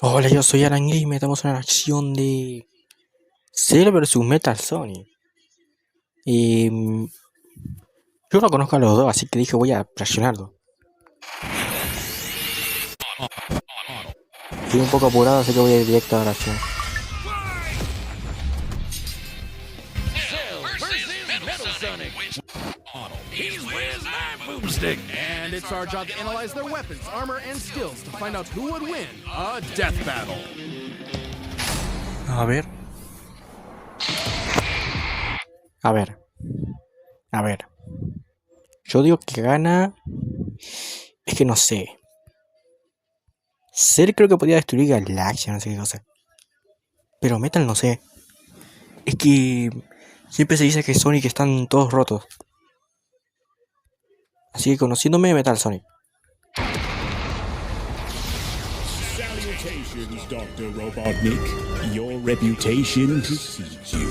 Hola, yo soy Alan Game, estamos en una acción de Cell vs Metal Sonic. Y yo no conozco a los dos, así que dije voy a presionarlo. Estoy un poco apurado, así que voy a ir directo a la acción. He's with my boomstick, and it's our job to analyze their weapons, armor, and skills to find out who would win a death battle. A ver. A ver. A ver. Yo digo que gana. Es que no sé. Cell creo que podía destruir galaxias, no sé qué cosa. Pero Metal no sé. Es que siempre se dice que Sonic están todos rotos. Así que conociéndome, Metal Sonic. Salutations, Dr. Robotnik. Your reputation precedes you.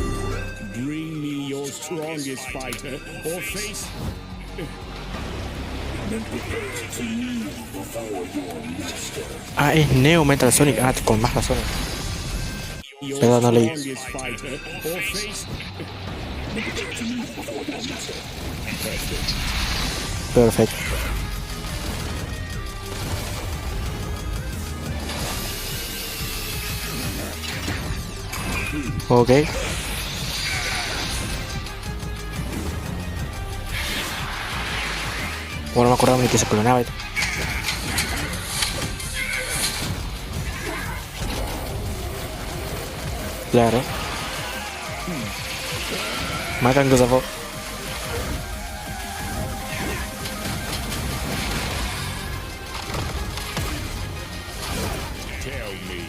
Bring me your strongest fighter or face... Ah, es Neo Metal Sonic. Ah, con más razones. Perdón, no leí. Perfecto. Ok. Bueno, no me acordaba ni que se clonaba. Claro. Matan cosas. Tell me,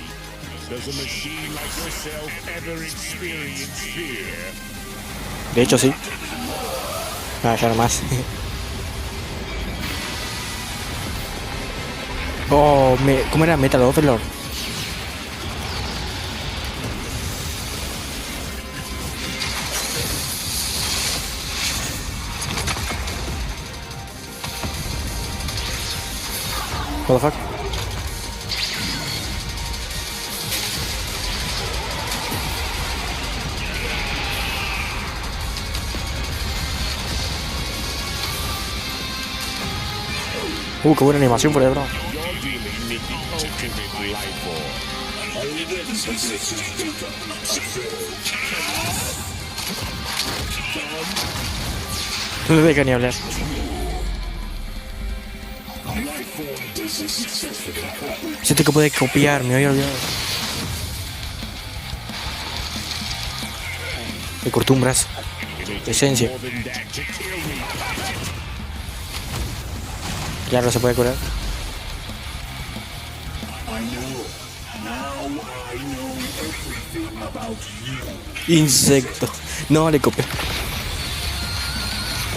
does a machine like yourself ever experience fear? De hecho, sí. Ah, ya nomás. Oh, ¿cómo era? Metal Overlord. What the fuck? Qué buena animación por ahí, bro. No me deja ni hablar. Siento que puede copiar, me había olvidado. Me cortó un brazo. Esencia. Claro, se puede curar. Insecto. No, le copié.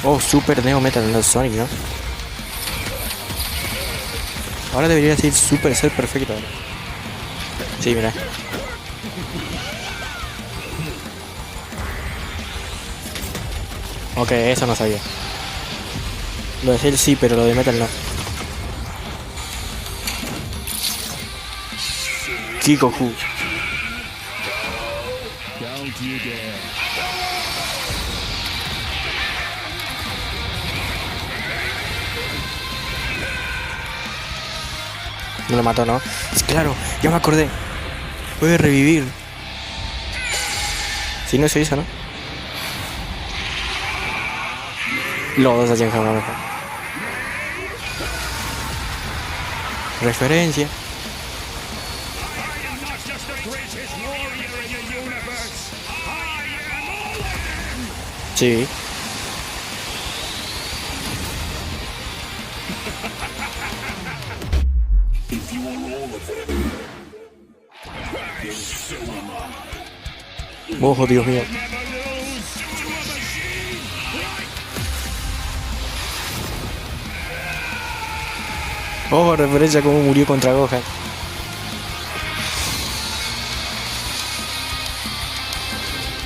Oh, Super Neo Metal no Sonic, ¿no? Ahora debería decir Super Ser Perfecto. Sí, mira. Ok, eso no sabía. Lo de Cell sí, pero lo de Metal no. Kikoku. No lo mató, ¿no? Es claro, ya me acordé. Puede revivir. Si no se hizo, ¿no? Los dos hacían jamás mejor. Referencia. Sí. Ojo, Dios mío. Ojo, referencia a cómo murió contra Gohan.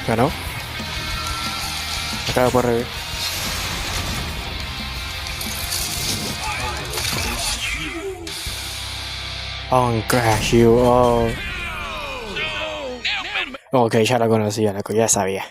Ganó. Acaba por revivir. On Crash You. Oh. Ok, ya la conocía, ya sabía.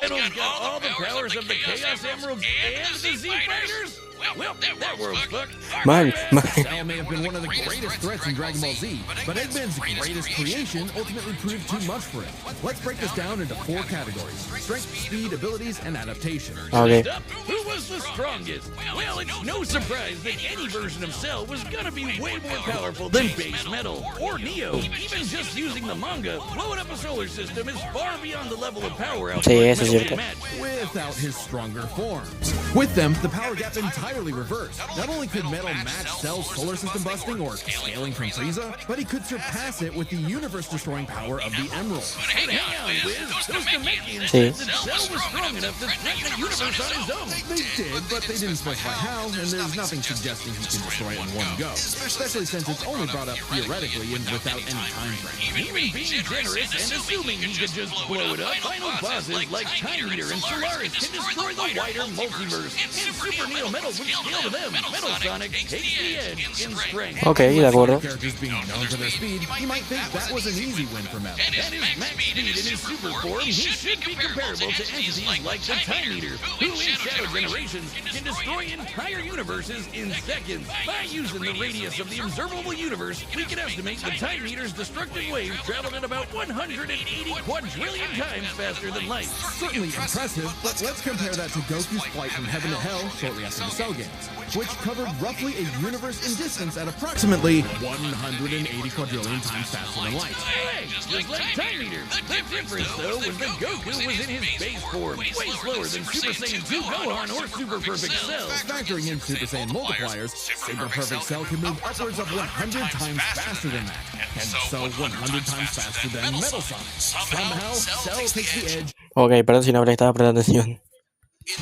Metal's got all the powers of the Chaos Emeralds and the Z Fighters? Well, that world's fucked. Man. Cell may have been one of the greatest threats in Dragon Ball Z, but Eggman's greatest creation ultimately proved too much for him. Let's break this down into 4 categories: strength, speed, abilities, and adaptation. Okay. Who was the strongest? Well, it's no surprise that any version of Cell was gonna be way more powerful than base Metal or Neo. Even just using the manga, blowing up a solar system is far beyond the level of power output Sí, eso es Metal cierto. can match without his stronger forms. With them, the power gap entirely reversed. Not only could Metal match Cell's solar system busting or scaling from Frieza, but he could surpass it with the universe-destroying power of the Emerald. But hang on, Wiz. Those Namekians Sí. said that Cell was strong enough to threaten the universe on his own. They did, but they didn't specify how, and there's nothing suggesting he can destroy it in one go. Especially since it's only brought up theoretically and without any time frame. Even being generous and assuming he could just blow it up, final bosses like Time Eater and Solaris can destroy the wider multiverse. And Super Neo Metal would scale to them. Metal Sonic takes the edge in strength. Ok, de acuerdo. Characters being known for their speed, you might think that was an easy win for Metal. At his max speed in his super form, he should be comparable to entities like the Time Eater, who in Shadow Generations can destroy entire universes in seconds. By using the radius of the observable universe, we can estimate the Time Eater's destructive wave traveled at about 180 quadrillion times faster than light. Certainly impressive, but let's compare that to Goku's flight from heaven to hell shortly after the Cell games, which covered roughly a universe in distance at approximately 180 quadrillion times faster than light. Hey, just like Time Eater. The difference, though, was that Goku was in his base form, way slower than Super Saiyan 2 Gohan or Super Perfect Cell. Factoring in Super Saiyan multipliers, Super Perfect Cell can move upwards of 100 times faster than that, and so 100 times faster than Metal Sonic. Somehow, Cell takes the edge Ok, perdón si no estaba prestando atención.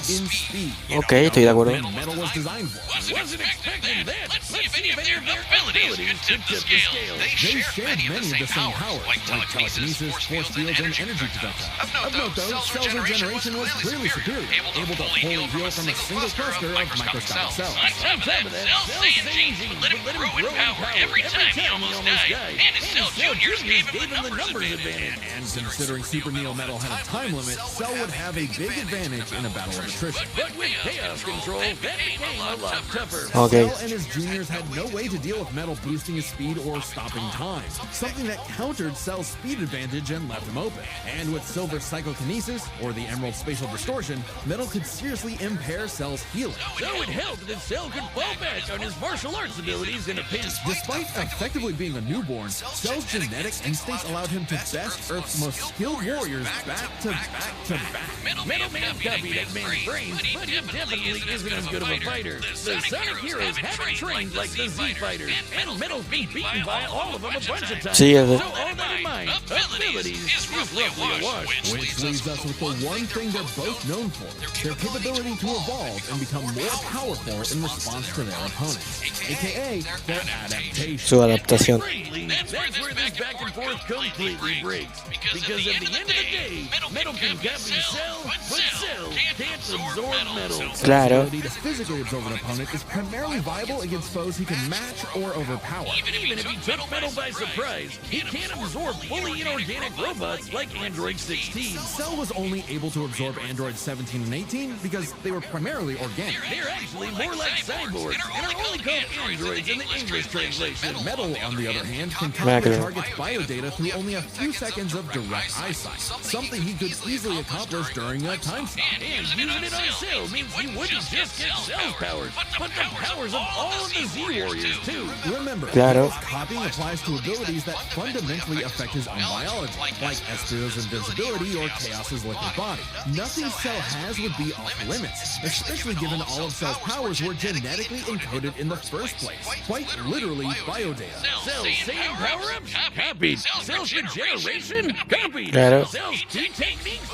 in speed. Ok, estoy de acuerdo. Metal was designed for. Wasn't expecting that. Let's see if any of their abilities could tip the scale. They shared many of the same powers, like telekinesis, force fields, and energy projectiles. Of note, though, Cell's regeneration was clearly superior, able to fully heal from a single cluster of microscopic cells. On top of that, Cell's Saiyan genes would let him grow in power every time he almost died, and his Cell Juniors gave him the numbers advantage. And considering Super Neo Metal had a time limit, Cell would have a big advantage in a battle of attrition. But with chaos control, that became a lot tougher. Okay. Cell and his juniors had no way to deal with Metal boosting his speed or stopping time, something that countered Cell's speed advantage and left him open. And with Silver's psychokinesis, or the Emerald spatial distortion, Metal could seriously impair Cell's healing. So it helped that Cell could fall back on his martial arts abilities in a pinch. Despite effectively being a newborn, Cell's genetic instincts allowed him to best Earth's most skilled warriors back to back to back. Metal may have copied Eggman's brains, but he definitely isn't as good of a fighter. The Sonic heroes haven't trained like the Z fighters, and Metal's been beaten by all of them a bunch of times. Sí, So all that in mind, abilities is roughly a wash. Which leaves us with the one thing they're both known for, their capability to evolve and become more powerful in response to their opponents, aka their adaptation. Su adaptación. That's where this back and forth completely breaks. Because at the end of the day, Metal can copy Cell, but Cell can't absorb Metal. Claro. The ability to physically absorb an opponent is primarily viable against foes he can match or overpower. Even if he took Metal by surprise, he can't absorb fully inorganic robots like Android 16. Cell was only able to absorb Android 17 and 18 because they were primarily organic. They're actually more like cyborgs and are only called androids in the English translation. Metal, on the other hand, can copy the target's biodata through only a few seconds of direct eyesight, something he could easily accomplish during a time stop. And using it on Cell means he wouldn't just get Cell's powers, but the powers of all of the Z Warriors too. Remember, Claro. copying applies to abilities that fundamentally affect his own biology, like Espio's invincibility or Chaos's liquid body. Nothing Cell has would be off limits, especially given all of Cell's powers were genetically encoded in the first place, quite literally biodata. Cell's Saiyan power-ups? Copied. Cells regeneration? Copied. Claro. Cells key techniques?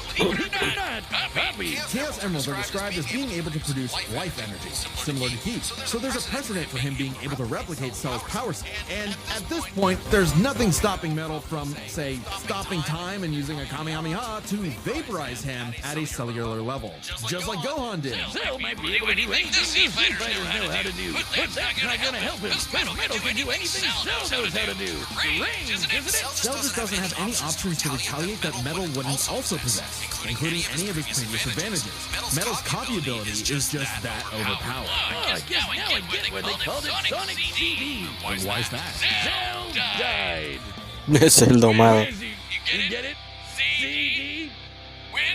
Copied. Chaos Emeralds are described as being able to produce life energy, similar to heat. So there's a precedent for him being able to replicate Cell's power set. And at this point, there's nothing stopping Metal from, say, stopping time and using a Kamehameha to vaporize him at a cellular level. Just like Gohan did. Cell might be able to do anything the Z fighters know how to do, but that's not gonna help him. Metal can do anything Cell knows how to do. Range, isn't it? Cell just doesn't have any options to retaliate that Metal wouldn't also possess, including any of his previous advantages. Metal's copy ability is just that overpowered. Now I get why they called it Sonic CD. And why is that? Cell died. Es el domado. You get it? CD?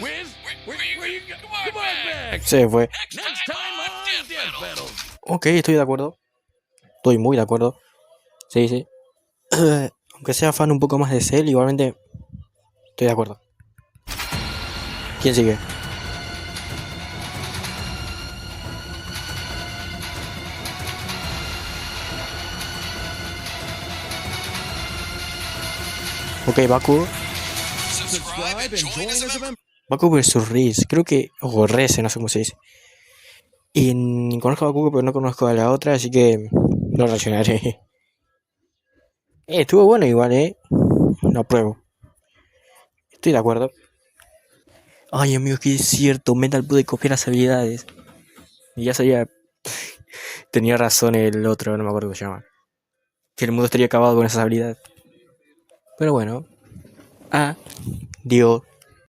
Wiz? Where you go? Come on back. Se fue. Next time on Death Battle. Ok, estoy de acuerdo. Estoy muy de acuerdo. Sí, sí. Aunque sea fan un poco más de Cell, igualmente estoy de acuerdo. ¿Quién sigue? Ok, Subscribe and join as a member. Baku vs Riz, creo que, o Reze, no sé cómo se dice. Y conozco a Baku, pero no conozco a la otra, así que lo relacionaré. Estuvo bueno igual, lo apruebo. Estoy de acuerdo. Ay, amigos, que es cierto, Metal puede copiar las habilidades. Y ya sabía. Tenía razón el otro, no me acuerdo cómo se llama. Que el mundo estaría acabado con esas habilidades. Pero bueno. Adiós.